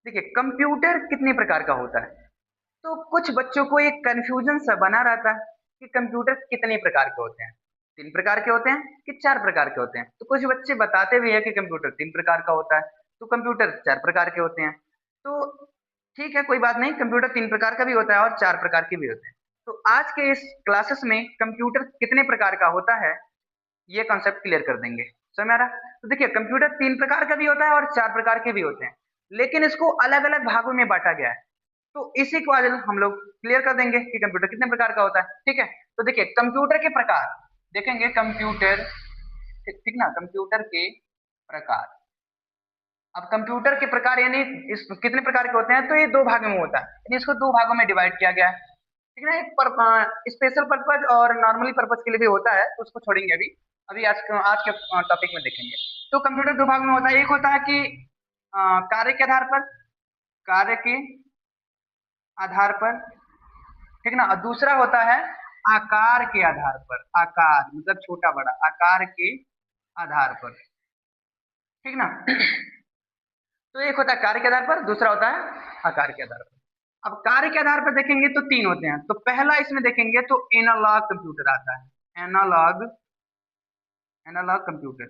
देखिए कंप्यूटर कितने प्रकार का होता है। तो कुछ बच्चों को एक कंफ्यूजन सा बना रहता है कि कंप्यूटर कितने प्रकार के होते हैं, 3 प्रकार के होते हैं कि 4 प्रकार के होते हैं। तो कुछ बच्चे बताते भी है कि कंप्यूटर 3 प्रकार का होता है, तो कंप्यूटर 4 प्रकार के होते हैं। तो ठीक है, कोई बात नहीं, कंप्यूटर 3 प्रकार का भी होता है और 4 प्रकार के भी होते हैं। तो आज के इस क्लासेस में कंप्यूटर कितने प्रकार का होता है ये कॉन्सेप्ट क्लियर कर देंगे। समझ में आ रहा है? तो देखिए कंप्यूटर 3 प्रकार का भी होता है और 4 प्रकार के भी होते हैं, लेकिन इसको अलग अलग भागों में बांटा गया है। तो इसी को आज हम लोग क्लियर कर देंगे कि कंप्यूटर कितने प्रकार का होता है। ठीक है, तो देखिए कंप्यूटर के प्रकार देखेंगे। कंप्यूटर, ठीक ना, कंप्यूटर के प्रकार। अब कंप्यूटर के प्रकार यानी इस कितने प्रकार के होते हैं, तो ये 2 भागों में होता है, यानी इसको 2 भागों में डिवाइड किया गया है। ठीक है ना, एक स्पेशल पर्पज और नॉर्मली पर्पज के लिए भी होता है, तो उसको छोड़ेंगे अभी। अभी आज के टॉपिक में देखेंगे। तो कंप्यूटर 2 भाग में होता है। एक होता है कि कार्य के आधार पर, कार्य के आधार पर, ठीक ना, और दूसरा होता है आकार के आधार पर। आकार मतलब छोटा बड़ा, आकार के आधार पर, ठीक ना। तो एक होता है कार्य के आधार पर, दूसरा होता है आकार के आधार पर। अब कार्य के आधार पर देखेंगे तो 3 होते हैं। तो पहला इसमें देखेंगे तो एनालॉग कंप्यूटर आता है। एनालॉग, एनालॉग कंप्यूटर,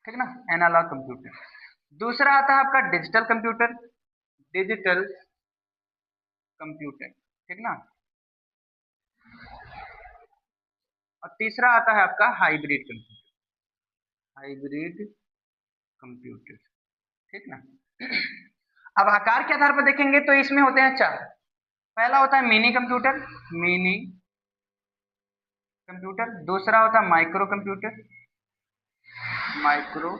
ठीक ना, एनालॉग कंप्यूटर। दूसरा आता है आपका डिजिटल कंप्यूटर, डिजिटल कंप्यूटर, ठीक ना। और तीसरा आता है आपका हाइब्रिड कंप्यूटर, हाइब्रिड कंप्यूटर, ठीक ना। अब आकार के आधार पर देखेंगे तो इसमें होते हैं 4। पहला होता है मिनी कंप्यूटर, मिनी कंप्यूटर। दूसरा होता है माइक्रो कंप्यूटर, माइक्रो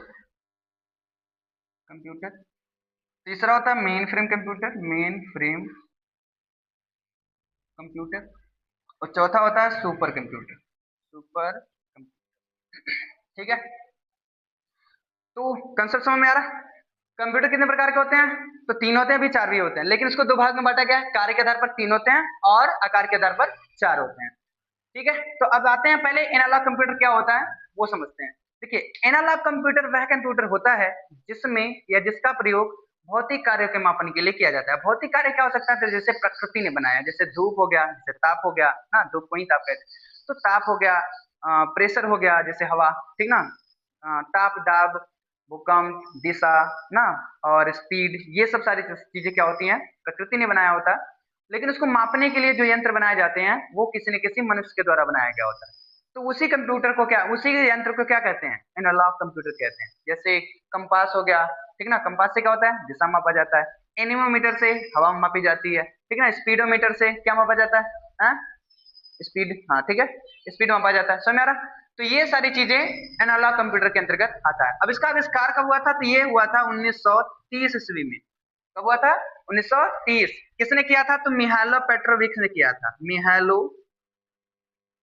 कंप्यूटर। तीसरा होता है main frame computer, main frame computer. और चौथा होता है सुपर कंप्यूटर, सुपर कंप्यूटर, ठीक है। तो कंसेप्ट समझ में आ रहा है? कंप्यूटर कितने प्रकार के होते हैं, तो 3 होते हैं, अभी 4 भी होते हैं, लेकिन इसको 2 भाग में बांटा गया है। कार्य के आधार पर 3 होते हैं और आकार के आधार पर 4 होते हैं, ठीक है। तो अब आते हैं पहले एनालॉग कंप्यूटर क्या होता है वो समझते हैं। देखिए एनालॉग कंप्यूटर वह कंप्यूटर होता है जिसमें या जिसका प्रयोग भौतिक कार्यों के मापन के लिए किया जाता है। भौतिक कार्य क्या हो सकता है, तो जैसे प्रकृति ने बनाया, जैसे धूप हो गया, जैसे ताप हो गया ना, धूप को ही ताप कहते हैं, तो ताप हो गया, प्रेशर हो गया जैसे हवा, ठीक ना, ताप दाब, भूकंप, दिशा ना, और स्पीड, ये सब सारी चीजें क्या होती हैं, प्रकृति ने बनाया होता है। लेकिन उसको मापने के लिए जो यंत्र बनाए जाते हैं वो किसी न किसी मनुष्य के द्वारा बनाया गया होता है। तो उसी कंप्यूटर को क्या, उसी यंत्र को क्या कहते हैं, एनालॉग कंप्यूटर कहते हैं। जैसे कंपास हो गया, ठीक ना, कंपास से क्या होता है, दिशा मापा जाता है। एनीमोमीटर से हवा मापी जाती है, ठीक ना। स्पीडोमीटर से क्या मापा जाता है, स्पीड, हाँ ठीक है, स्पीड मापा जाता है। समझ में आ रहा? तो ये सारी चीजें एनालॉग कंप्यूटर के अंतर्गत आता है। अब इसका आविष्कार कब हुआ था, तो ये हुआ था 1930 ईस्वी में। कब हुआ था, 1930। किसने किया था, तो मिहाइलो पेट्रोविक्स ने किया था। मिहाइलो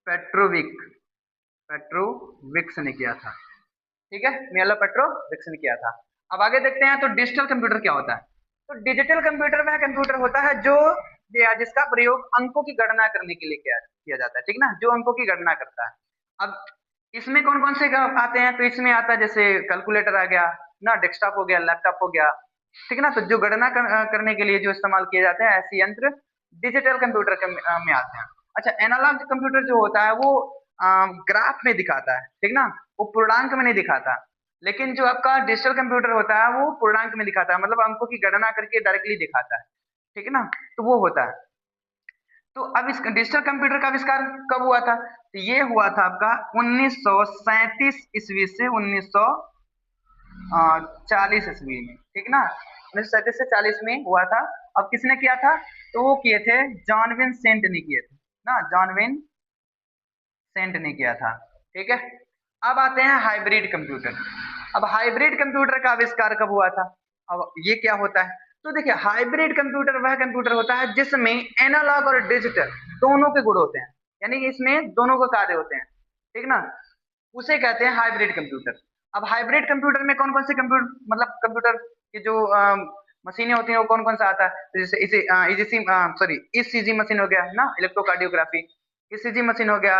पेट्रोविक, पेट्रोविक्स ने किया था, ठीक है, मिहाइलो पेट्रोविक्स ने किया था। अब आगे देखते हैं तो डिजिटल कंप्यूटर क्या होता है। तो डिजिटल कंप्यूटर वह कंप्यूटर होता है जो जिसका प्रयोग अंकों की गणना करने के लिए किया जाता है, ठीक ना, जो अंकों की गणना करता है। अब इसमें कौन कौन से आते हैं, तो इसमें आता है जैसे कैलकुलेटर आ गया ना, डेस्कटॉप हो गया, लैपटॉप हो गया, ठीक ना। तो जो गणना करने के लिए जो इस्तेमाल किए जाते हैं ऐसे यंत्र डिजिटल कंप्यूटर में आते हैं। अच्छा, एनालॉग कंप्यूटर जो होता है वो ग्राफ में दिखाता है, ठीक ना, वो पूर्णांक में नहीं दिखाता। लेकिन जो आपका डिजिटल कंप्यूटर होता है वो पूर्णांक में दिखाता है, मतलब अंकों की गणना करके डायरेक्टली दिखाता है, ठीक है ना, तो वो होता है। तो अब इस डिजिटल कंप्यूटर का आविष्कार कब हुआ था, तो ये हुआ था आपका 1937 ईस्वी से 1940 ईस्वी में, ठीक ना, 1937 से 40 में हुआ था। अब किसने किया था, तो वो किए थे जॉन विंसेंट ने किए थे ना, जॉन विंसेंट ने किया था, ठीक है। अब आते हैं हाइब्रिड कंप्यूटर। अब हाइब्रिड कंप्यूटर का आविष्कार कब हुआ था, अब ये क्या होता है, तो देखिए हाइब्रिड कंप्यूटर वह कंप्यूटर होता है जिसमें एनालॉग और डिजिटल दोनों के गुण होते हैं, यानी कि इसमें दोनों को कार्य होते हैं, ठीक ना, उसे कहते हैं हाइब्रिड कंप्यूटर। अब हाइब्रिड कंप्यूटर में कौन कौन से कंप्यूटर, मतलब कंप्यूटर की जो मशीनें होती हैं वो कौन कौन सा आता है, तो जैसे इसे इजीसी, सॉरी ईसीजी मशीन हो गया ना, इलेक्ट्रोकार्डियोग्राफी, ईसीजी मशीन हो गया,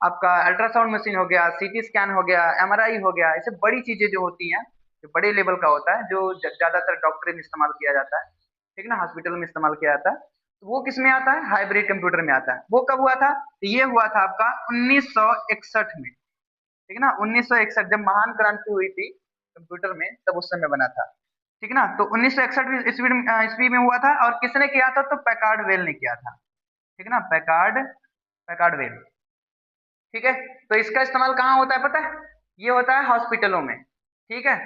आपका अल्ट्रासाउंड मशीन हो गया, सीटी स्कैन हो गया, एमआरआई हो गया, ऐसे बड़ी चीजें जो होती हैं जो बड़े लेवल का होता है, जो ज्यादातर डॉक्टरी में इस्तेमाल किया जाता है, ठीक ना, हॉस्पिटल में इस्तेमाल किया जाता है, तो वो किस में आता है, हाइब्रिड कंप्यूटर में आता है। वो कब हुआ था, तो ये हुआ था आपका 1961 में, ठीक ना, 1961 जब महान क्रांति हुई थी कंप्यूटर में, तब उस समय बना था, ठीक ना। तो 1961 ईस्वी ईस्वी में हुआ था, और किसने किया था, तो पैकार्ड वेल ने किया था, ठीक ना, पैकार्ड पैकार्ड वेल, ठीक है। तो इसका इस्तेमाल कहाँ होता है पता है, ये होता है हॉस्पिटलों में, ठीक है।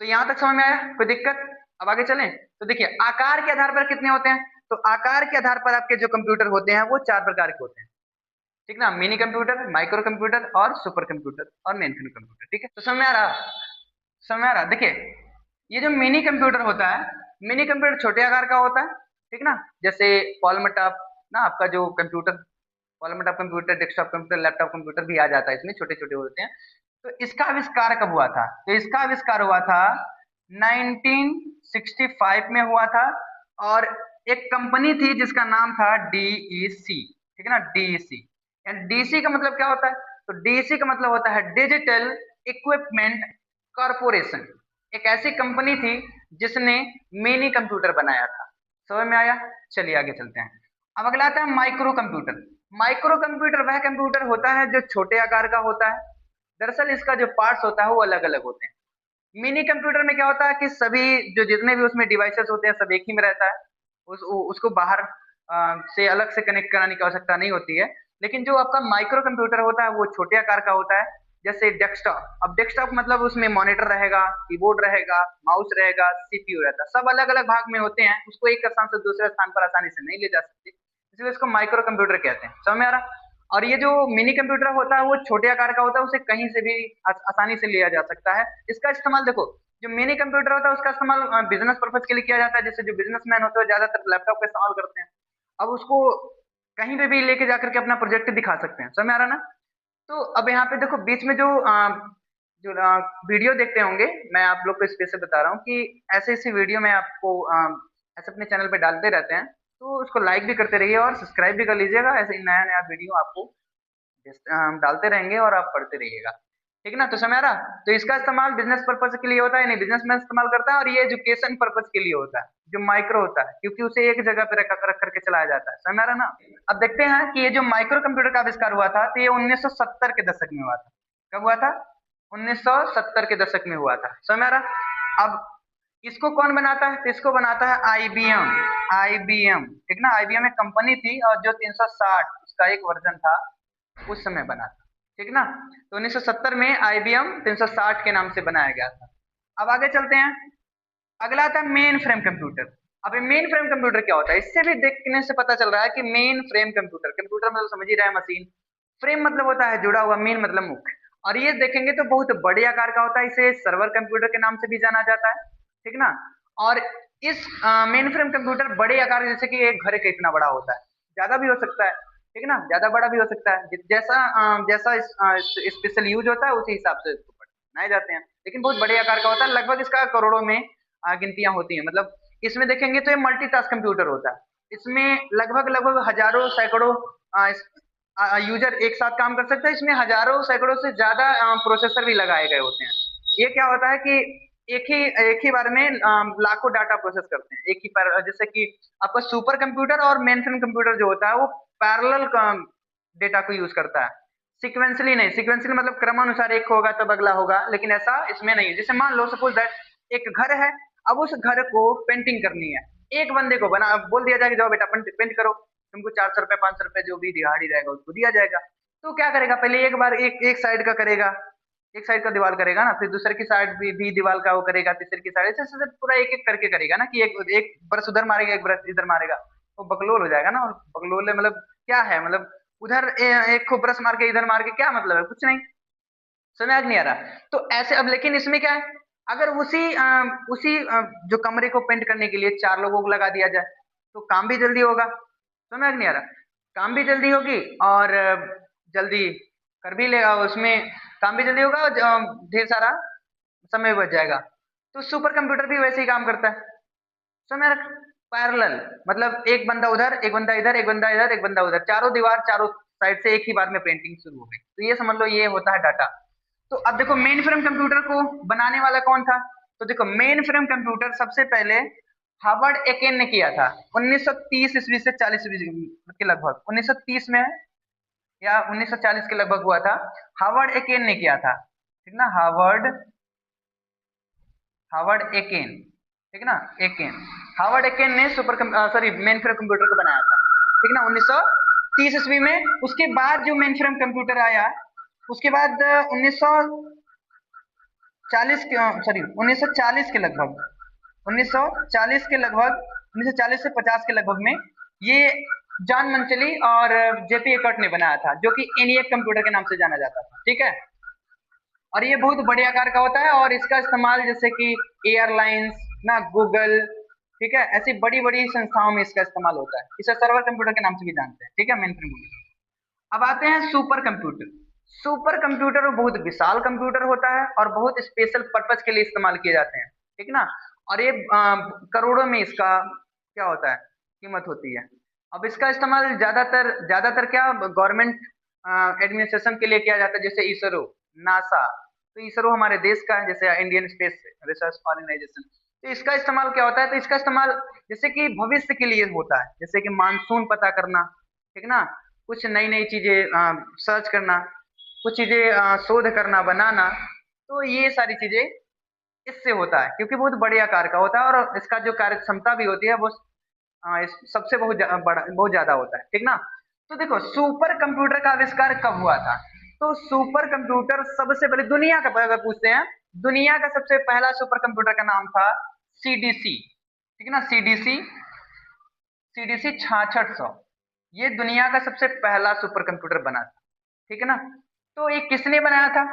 तो यहाँ तक समझ में आया, कोई दिक्कत। अब आगे चलें, तो देखिए आकार के आधार पर कितने होते हैं, तो आकार के आधार पर आपके जो कंप्यूटर होते हैं वो चार प्रकार के होते हैं, ठीक ना, मिनी कंप्यूटर, माइक्रो कंप्यूटर, और सुपर कंप्यूटर, और मेन फ्रेम कंप्यूटर, ठीक है। तो समझ में आ रहा, समझ में आ रहा। देखिए ये जो मिनी कंप्यूटर होता है, मिनी कंप्यूटर छोटे आकार का होता है, ठीक ना, जैसे पॉलमटॉप ना, आपका जो computer, palmtop computer, desktop computer, laptop computer भी आ जाता है इसमें, छोटे छोटे होते हैं। तो इसका आविष्कार कब हुआ था, तो इसका आविष्कार हुआ था 1965 में हुआ था, और एक कंपनी थी जिसका नाम था डीईसी, ठीक है ना, डीईसी। एंड डीसी का मतलब क्या होता है, तो डीसी का मतलब होता है डिजिटल इक्विपमेंट कॉरपोरेशन। एक ऐसी कंपनी थी जिसने मिनी कंप्यूटर बनाया था, समझ में आया। चलिए आगे चलते हैं। अब अगला आता है माइक्रो कंप्यूटर। माइक्रो कंप्यूटर वह कंप्यूटर होता है जो छोटे आकार का होता है, दरअसल इसका जो पार्ट्स होता है वो अलग अलग होते हैं। मिनी कंप्यूटर में क्या होता है कि सभी जो जितने भी उसमें डिवाइसेस होते हैं सब एक ही में रहता है, उसको बाहर से अलग से कनेक्ट कराने की आवश्यकता नहीं होती है। लेकिन जो आपका माइक्रो कंप्यूटर होता है वो छोटे आकार का होता है, जैसे डेस्कटॉप। अब डेस्कटॉप मतलब उसमें मॉनिटर रहेगा, कीबोर्ड रहेगा, माउस रहेगा, सीपीयू रहता है, सब अलग अलग भाग में होते हैं, उसको एक स्थान से दूसरे स्थान पर आसानी से नहीं ले जा सकते, इसलिए इसको माइक्रो कंप्यूटर कहते हैं, समझ में आ रहा। और ये जो मिनी कंप्यूटर होता है वो छोटे आकार का होता है, उसे कहीं से भी आसानी से लिया जा सकता है। इसका इस्तेमाल देखो, जो मिनी कंप्यूटर होता है उसका इस्तेमाल बिजनेस पर्पज के लिए किया जाता है, जैसे जो बिजनेसमैन होते हैं ज्यादातर लैपटॉप का इस्तेमाल करते हैं। अब उसको कहीं पे भी लेके जाकर के अपना प्रोजेक्ट दिखा सकते हैं, समझ में आ रहा ना। तो अब यहाँ पे देखो बीच में जो वीडियो देखते होंगे, मैं आप लोग को स्पेस से बता रहा हूँ कि ऐसे ऐसे वीडियो में आपको ऐसे अपने चैनल पे डालते रहते हैं, तो उसको लाइक भी करते रहिए और सब्सक्राइब भी कर लीजिएगा, ऐसे ही नया नया वीडियो आपको हम डालते रहेंगे और आप पढ़ते रहिएगा, ठीक ना। तो समझ आ रहा, तो इसका इस्तेमाल बिजनेस पर्पज के लिए होता है, नहीं बिजनेसमैन इस्तेमाल करता है, और ये एजुकेशन पर्पज के लिए होता है जो माइक्रो होता है, क्योंकि उसे एक जगह पे रख करके चलाया जाता है, समझ आ रहा ना। अब देखते हैं कि ये जो माइक्रो कंप्यूटर का आविष्कार हुआ था, तो ये 1970 के दशक में हुआ था। कब हुआ था, 1970 के दशक में हुआ था, समझ आ रहा। अब इसको कौन बनाता है, तो इसको बनाता है आईबीएम। आईबीएम, ठीक ना, आईबीएम एक कंपनी थी, और जो 360 उसका एक वर्जन था उस समय बना था, ठीक ना। तो 1970 में आईबीएम 360 के नाम से बनाया गया था। अब आगे चलते हैं, अगला आता है मेन फ्रेम कंप्यूटर। अब मेन फ्रेम कंप्यूटर क्या होता है, इससे भी देखने से पता चल रहा है कि मेन फ्रेम कंप्यूटर, कंप्यूटर मतलब समझ ही रहा है मशीन, फ्रेम मतलब होता है जुड़ा हुआ, मेन मतलब मुख्य, और ये देखेंगे तो बहुत बड़े आकार का होता है, इसे सर्वर कंप्यूटर के नाम से भी जाना जाता है, ठीक ना। और इस मेन फ्रेम कंप्यूटर बड़े आकार, जैसे कि एक घर के इतना बड़ा होता है, ज्यादा भी हो सकता है, ठीक ना, ज्यादा बड़ा भी हो सकता है, जैसा स्पेशल यूज होता है उसी हिसाब से इसको बनाए जाते हैं, लेकिन बहुत बड़े आकार का होता है, लगभग इसका करोड़ों में गिनतियां होती हैं। मतलब इसमें देखेंगे तो ये मल्टीटास्क कंप्यूटर होता है, इसमें लगभग लगभग हजारों सैकड़ों यूजर एक साथ काम कर सकते हैं, इसमें हजारों सैकड़ों से ज्यादा प्रोसेसर भी लगाए गए होते हैं। ये क्या होता है कि एक ही बार में लाखों डाटा प्रोसेस करते हैं एक ही पर, जैसे कि आपका सुपर कंप्यूटर और मेन फ्रेम कंप्यूटर जो होता है वो पैरेलल डेटा को यूज करता है, सिक्वेंसली नहीं। सिक्वेंसली मतलब क्रमानुसार एक होगा तब अगला होगा, लेकिन ऐसा इसमें नहीं है। जैसे मान लो सपोज दैट एक घर है, अब उस घर को पेंटिंग करनी है, एक बंदे को बना बोल दिया जाएगा जाओ बेटा पेंट करो, तुमको 400 रुपए 500 रुपए जो भी दिहाड़ी रहेगा उसको दिया जाएगा। तो क्या करेगा, पहले एक बार एक साइड का करेगा, एक साइड का दीवार करेगा ना, फिर दूसरे की साइड भी दीवार का वो करेगा, तीसरे की साइड ऐसे ऐसे पूरा एक एक करके करेगा ना, कि एक एक ब्रश उधर मारेगा एक ब्रश इधर मारेगा, वो बकलोल हो जाएगा ना। और बकलोल मतलब क्या है, मतलब उधर एक को ब्रश मार के इधर मार के क्या मतलब है, कुछ नहीं, समझ नहीं आ रहा। तो ऐसे अब लेकिन इसमें क्या है, अगर उसी जो कमरे को पेंट करने के लिए चार लोगों को लगा दिया जाए तो काम भी जल्दी होगा, समझ नहीं आ रहा, काम भी जल्दी होगी और जल्दी कर भी लेगा उसमें, काम भी जल्दी होगा और ढेर सारा समय बच जाएगा। तो सुपर कंप्यूटर भी वैसे ही काम करता है, समझ, पैरेलल मतलब एक बंदा उधर एक बंदा इधर एक बंदा इधर एक बंदा उधर, चारों दीवार चारों साइड से एक ही बार में पेंटिंग शुरू हो गई, तो ये समझ लो ये होता है डाटा। तो अब देखो मेन फ्रेम कंप्यूटर को बनाने वाला कौन था? तो देखो मेन फ्रेम कंप्यूटर सबसे पहले हार्वर्ड एकेन ने किया था 1930 ईस्वी से 40 ईस्वी के लगभग, 1930 में या 1940 के लगभग हुआ था। हार्वर्ड एकेन ने किया था, ठीक ना, हार्वर्ड हार्वर्ड एकेन, ठीक ना, एकेन, हार्वर्ड एकेन ने मेन फ्रेम कंप्यूटर को बनाया था, ठीक ना, 1930 ईस्वी में। उसके बाद जो मेन फ्रेम कंप्यूटर आया, उसके बाद 1940 के लगभग, 1940 के लगभग, 1940 से 50 के लगभग में ये जॉन मंचली और जेपी एकर्ट ने बनाया था, जो कि एनिएक कंप्यूटर के नाम से जाना जाता था, ठीक है। और ये बहुत बड़े आकार का होता है और इसका इस्तेमाल जैसे कि एयरलाइंस ना, गूगल, ठीक है, ऐसी बड़ी बड़ी संस्थाओं में इसका इस्तेमाल होता है। इसे सर्वर कंप्यूटर के नाम से भी जानते हैं, ठीक है, मेन फ्रेम कंप्यूटर। अब आते हैं सुपर कंप्यूटर। सुपर कंप्यूटर बहुत विशाल कंप्यूटर होता है और बहुत स्पेशल पर्पज के लिए इस्तेमाल किए जाते हैं, ठीक ना। और ये करोड़ों में इसका क्या होता है, कीमत होती है। अब इसका इस्तेमाल ज्यादातर ज्यादातर क्या गवर्नमेंट एडमिनिस्ट्रेशन के लिए किया जाता है, जैसे इसरो, नासा। तो इसरो हमारे देश का है, जैसे इंडियन स्पेस रिसर्च ऑर्गेनाइजेशन। तो इसका इस्तेमाल क्या होता है, तो इसका इस्तेमाल जैसे कि भविष्य के लिए होता है, जैसे कि मानसून पता करना, ठीक ना, कुछ नई नई चीजें सर्च करना, कुछ चीजें शोध करना, बनाना। तो ये सारी चीजें इससे होता है, क्योंकि बहुत बड़े आकार का होता है और इसका जो कार्य क्षमता भी होती है वो सबसे बहुत ज्यादा होता है, ठीक ना। तो देखो सुपर कंप्यूटर का आविष्कार कब हुआ था? तो सुपर कंप्यूटर सबसे पहले दुनिया का, अगर पूछते हैं, दुनिया का सबसे पहला सुपर कंप्यूटर का नाम था सीडीसी, ठीक है ना, सीडीसी, सीडीसी 6600। ये दुनिया का सबसे पहला सुपर कंप्यूटर बना था, ठीक है ना। तो ये किसने बनाया था?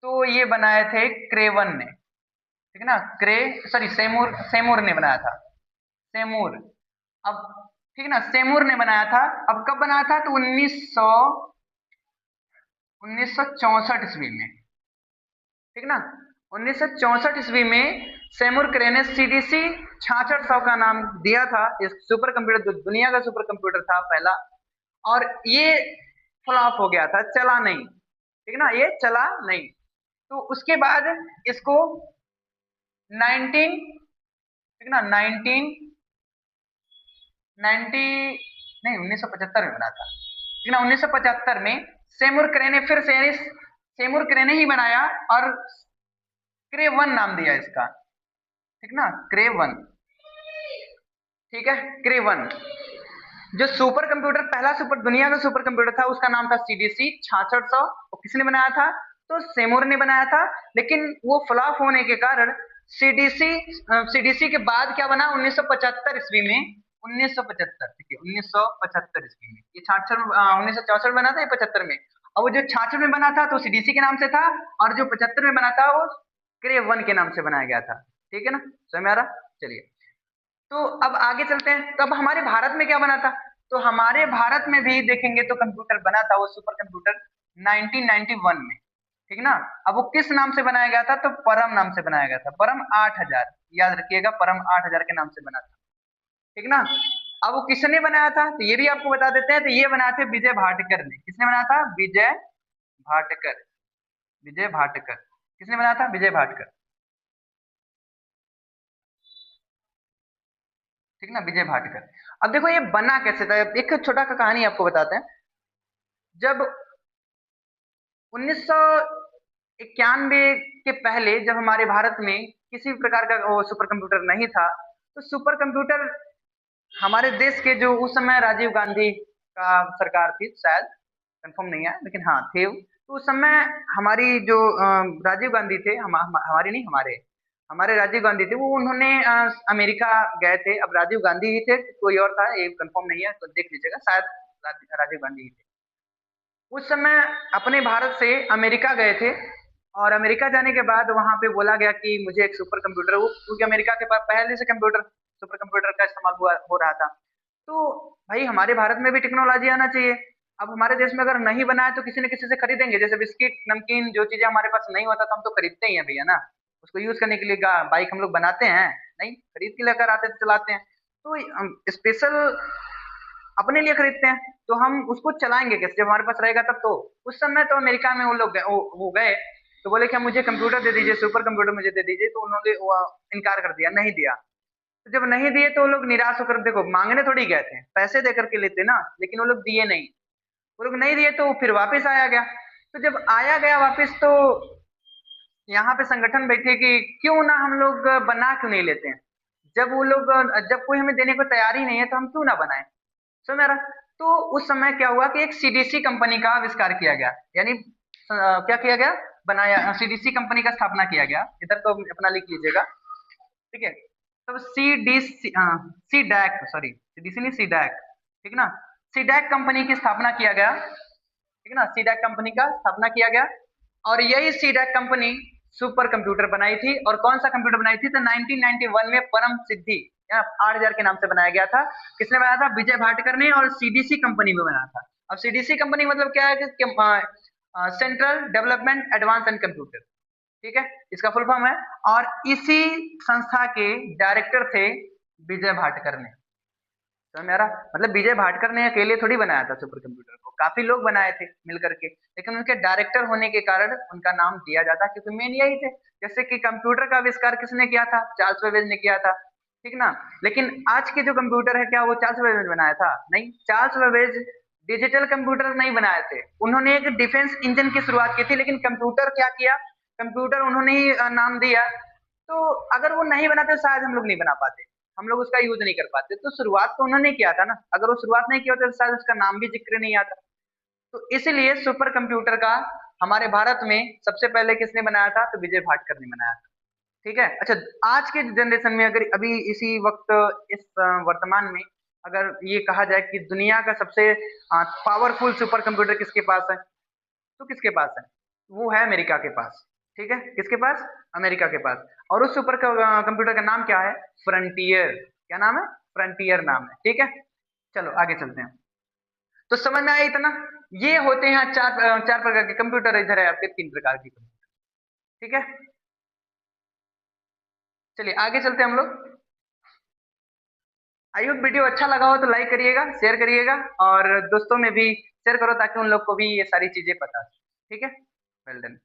तो ये बनाए थे क्रेवन ने, ठीक है ना, सेमूर, सेमूर ने बनाया था, सेमूर। अब ठीक है ना, सेमूर ने बनाया था। अब कब बनाया था? तो 1964 ईस्वी में, ठीक ना, 1964 ईस्वी में सेमूर क्रे ने सीडीसी 6600 का नाम दिया था इस सुपर कंप्यूटर, जो दुनिया का सुपर कंप्यूटर था पहला। और ये फ्लॉप हो गया था, चला नहीं, ठीक ना, ये चला नहीं। तो उसके बाद इसको 19, ठीक ना, 1990 नहीं, 1975 में बना था, ठीक ना, 1975 में सेमूर क्रे ने फिर से सेमूर क्रे ने ही बनाया और क्रे वन नाम दिया इसका, ठीक ना, क्रे वन, ठीक है, क्रे वन। जो सुपर कंप्यूटर, पहला सुपर दुनिया का सुपर कंप्यूटर था, उसका नाम था सीडीसी 6600। किसने बनाया था? तो सेमूर ने बनाया था। लेकिन वो फ्लॉप होने के कारण सीडीसी सीडीसी के बाद क्या बना 1975 ईस्वी में, 1975, ठीक है, 1975 ईस्वी में, ये 66 1964 बना था, ये 75 में। और वो जो 66 में बना था तो सीडीसी के नाम से था, और जो 75 में बना था वो क्रे वन के नाम से बनाया गया था, ठीक है ना, समझ में आ रहा? चलिए, तो अब आगे चलते हैं। तो अब हमारे भारत में क्या बना था? तो हमारे भारत में भी देखेंगे तो कंप्यूटर बना था, वो सुपर कंप्यूटर 1991 में, ठीक ना। अब वो किस नाम से बनाया गया था? तो परम नाम से बनाया गया था, परम 8000, याद रखिएगा, परम 8000 के नाम से बना था, ठीक ना। अब वो किसने बनाया था? तो ये भी आपको बता देते हैं। तो ये बनाया थे विजय भाटकर ने। किसने बनाया था? विजय भाटकर, विजय भाटकर। किसने बनाया था? विजय भाटकर, ठीक ना, विजय भाटकर। अब देखो ये बना कैसे था, एक छोटा सा कहानी आपको बताते हैं। जब 1991 के पहले, जब हमारे भारत में किसी भी प्रकार का वो सुपर कंप्यूटर नहीं था, तो सुपर कंप्यूटर हमारे देश के जो उस समय राजीव गांधी का सरकार थी, शायद कंफर्म नहीं है, लेकिन हाँ थे वो। तो उस समय हमारी जो राजीव गांधी थे, हमारी नहीं, हमारे हमारे राजीव गांधी थे, वो उन्होंने अमेरिका गए थे। अब राजीव गांधी ही थे, कोई और था ये कंफर्म नहीं है, तो देख लीजिएगा, शायद राजीव गांधी ही थे। उस समय अपने भारत से अमेरिका गए थे, और अमेरिका जाने के बाद वहां पे बोला गया कि मुझे एक सुपर कंप्यूटर हो, क्योंकि अमेरिका के पास पहले से कंप्यूटर, सुपर कंप्यूटर का इस्तेमाल हो रहा था। तो भाई हमारे भारत में भी टेक्नोलॉजी आना चाहिए। अब हमारे देश में अगर नहीं बना है तो किसी न किसी से खरीदेंगे, जैसे बिस्किट, नमकीन, जो चीजें हमारे पास नहीं होता तो हम तो खरीदते ही हैं भैया ना, उसको यूज करने के लिए। बाइक हम लोग बनाते हैं नहीं, खरीद के लेकर आते हैं, चलाते हैं। तो स्पेशल अपने लिए खरीदते हैं, तो हम उसको चलाएंगे कैसे जब हमारे पास रहेगा तब तो। उस समय तो अमेरिका में वो लोग वो गए, तो बोले कि मुझे कंप्यूटर दे दीजिए, सुपर कंप्यूटर मुझे दे दीजिए, तो उन्होंने वो इनकार कर दिया, नहीं दिया। तो जब नहीं दिए तो वो लोग निराश होकर, देखो मांगने थोड़ी गए थे, पैसे दे करके लेते ना, लेकिन वो लोग दिए नहीं। वो लोग नहीं दिए तो फिर वापस आया गया। तो जब आया गया वापस, तो यहाँ पे संगठन बैठे कि क्यों ना हम लोग बना क्यों नहीं लेते हैं। जब वो लोग, जब कोई हमें देने को तैयार ही नहीं है तो हम क्यों ना बनाए। समझ मेरा। तो उस समय क्या हुआ कि एक सीडीसी कंपनी का आविष्कार किया गया, यानी क्या किया गया, बनाया, सीडीसी कंपनी का स्थापना किया गया। इधर तो अपना लिख लीजिएगा, ठीक है। तब सी डैक, सॉरी सीडीसी नहीं, सी डैक, ठीक ना। सी डैक कंपनी की स्थापना किया गया, ठीक है ना, सी डैक कंपनी का स्थापना किया गया। और यही C DAC company super computer बनाई थी। और कौन सा कंप्यूटर बनाई थी, तो 1991 में परम सिद्धि या 8000 के नाम से बनाया गया था। किसने बनाया था, विजय भाटकर ने, और सीडीसी कंपनी में बनाया था। अब सीडीसी कंपनी मतलब क्या है कि central development advance and computer, ठीक है, इसका फुल फॉर्म है। और इसी संस्था के डायरेक्टर थे विजय भाटकर ने। समझ में आ रहा, मतलब विजय भाटकर ने अकेले थोड़ी बनाया था सुपर कंप्यूटर को, काफी लोग बनाए थे मिल करके, लेकिन उनके डायरेक्टर होने के कारण उनका नाम दिया जाता, क्योंकि मेन यही थे। जैसे कि कंप्यूटर का आविष्कार किसने किया था, चार्ल्स बेबेज ने किया था, ठीक ना। लेकिन आज के जो कंप्यूटर है, क्या वो चार्ल्स बेबेज ने बनाया था, नहीं। चार्ल्स बेबेज डिजिटल कंप्यूटर नहीं बनाए थे, उन्होंने एक डिफेंस इंजन की शुरुआत की थी, लेकिन कंप्यूटर क्या किया, कंप्यूटर उन्होंने ही नाम दिया। तो अगर वो नहीं बनाते तो शायद हम लोग नहीं बना पाते, हम लोग उसका यूज नहीं कर पाते। तो शुरुआत तो उन्होंने किया था ना, अगर वो शुरुआत नहीं किया होता तो शायद उसका नाम भी जिक्र नहीं आता। तो इसीलिए सुपर कंप्यूटर का हमारे भारत में सबसे पहले किसने बनाया था, तो विजय भाटकर ने बनाया था, ठीक है। अच्छा, आज के जनरेशन में अगर अभी इसी वक्त, इस वर्तमान में अगर ये कहा जाए कि दुनिया का सबसे पावरफुल सुपर कंप्यूटर किसके पास है, तो किसके पास है, वो है अमेरिका के पास, ठीक है। किसके पास, अमेरिका के पास। और उस सुपर कंप्यूटर का नाम क्या है, फ्रंटियर। क्या नाम है, फ्रंटियर नाम है, ठीक है। चलो आगे चलते हैं। तो समझ में आया इतना। ये होते हैं चार प्रकार के कंप्यूटर, इधर है आपके 3 प्रकार के कंप्यूटर, ठीक है। चलिए आगे चलते हैं हम लोग। आई होप वीडियो अच्छा लगा हो तो लाइक करिएगा, शेयर करिएगा, और दोस्तों में भी शेयर करो ताकि उन लोग को भी ये सारी चीजें पता हो, ठीक है। Well done.